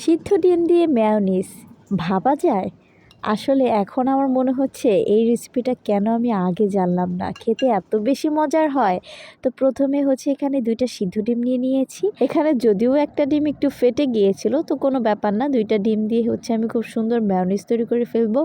সিদ্ধ ডিম দিয়ে মেয়োনিজ ভাবা যায়? আসলে এখন আমার মনে হচ্ছে এই রেসিপিটা কেন আমি আগে জানলাম না, খেতে এত বেশি মজার হয়। তো প্রথমে হচ্ছে এখানে 2টা সিদ্ধ ডিম নিয়ে নিয়েছি। এখানে যদিও একটা ডিম একটু ফেটে গিয়েছিল, তো কোনো ব্যাপার না, 2টা ডিম দিয়ে হচ্ছে আমি খুব সুন্দর মেয়োনিজ তৈরি করে ফেলবো।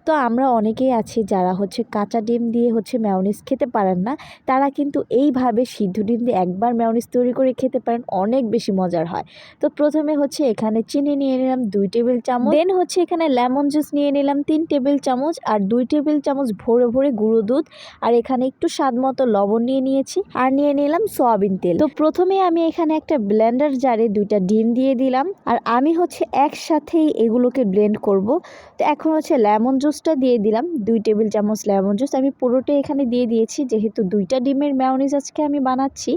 তো আমরা অনেকেই আছি যারা হচ্ছে কাঁচা ডিম দিয়ে হচ্ছে মেয়োনিজ খেতে পারেন না, তারা কিন্তু এইভাবে সিদ্ধ ডিম দিয়ে একবার মেয়োনিজ তৈরি করে খেতে পারেন, অনেক বেশি মজার হয়। তো প্রথমে হচ্ছে এখানে চিনি নিয়ে নিলাম 2 টেবিল চামচ, দেন হচ্ছে এখানে লেমন জুস নিয়ে নিলাম 3 টেবিল চামচ, আর 2 টেবিল চামচ ভরে ভরে গুঁড়ো দুধ, আর এখানে একটু স্বাদ মতো লবণ নিয়ে নিয়েছি, আর নিয়ে নিলাম সয়াবিন তেল। তো প্রথমে আমি এখানে একটা ব্লেন্ডার জারে 2টা ডিম দিয়ে দিলাম, আর আমি হচ্ছে একসাথেই এগুলোকে ব্লেন্ড করব। তো এখন হচ্ছে লেমন জুসটা দিয়ে দিলাম 2 টেবিল চামচ লেমন জুস, আমি পুরোটাই এখানে দিয়ে দিয়েছি যেহেতু 2টা ডিমের মেয়োনিজ আজকে আমি বানাচ্ছি।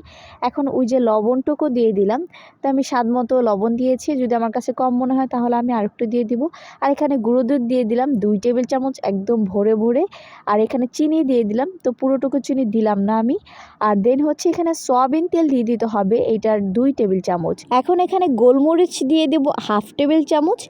এখন ওই যে লবণটুকু দিয়ে দিলাম, তো আমি স্বাদ মতো লবণ দিয়েছি, যদি আমার কাছে কম মনে হয় তাহলে আমি আরেকটু দিয়ে দিব। আর এখানে গুঁড়ো দুধ দিয়ে দিলাম 2 টেবিল চামচ একদম ভরে ভরে, আর এখানে চিনি দিয়ে দিলাম, তো পুরোটুকু চিনি দিলাম না আমি। আর দেন হচ্ছে এখানে সয়াবিন তেল দিয়ে দিতে হবে, এইটার 2 টেবিল চামচ। এখন এখানে গোলমরিচ দিয়ে দেব 1/2 টেবিল চামচ,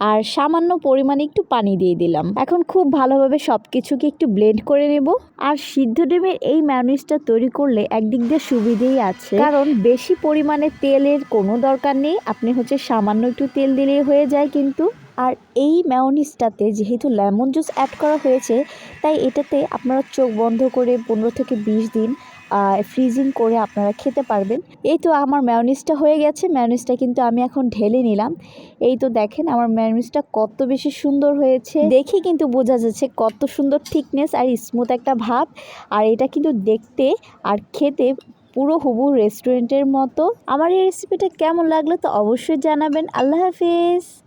আর সামান্য পরিমাণে একটু পানি দিয়ে দিলাম। এখন খুব ভালোভাবে সব কিছুকে একটু ব্লেন্ড করে নেব। আর সিদ্ধ ডিমের এই মেয়োনিজটা তৈরি করলে একদিক দিয়ে সুবিধেই আছে, কারণ বেশি পরিমাণে তেলের কোনো দরকার নেই, আপনি হচ্ছে সামান্য একটু তেল দিলেই হয়ে যায় কিন্তু। আর এই মেয়োনিজটাতে যেহেতু লেমন জুস অ্যাড করা হয়েছে, তাই এটাতে আপনারা চোখ বন্ধ করে 15 থেকে 20 দিন ফ্রিজিং করে আপনারা খেতে পারবেন। এই তো আমার মেয়োনিজটা হয়ে গেছে, মেয়োনিজটা কিন্তু আমি এখন ঢেলে নিলাম। এই তো দেখেন আমার মেয়োনিজটা কত বেশি সুন্দর হয়েছে, দেখে কিন্তু বোঝা যাচ্ছে কত সুন্দর থিকনেস আর স্মুথ একটা ভাব। আর এটা কিন্তু দেখতে আর খেতে পুরো হুবহু রেস্টুরেন্টের মতো। আমার এই রেসিপিটা কেমন লাগলো তো অবশ্যই জানাবেন। আল্লাহ হাফিজ।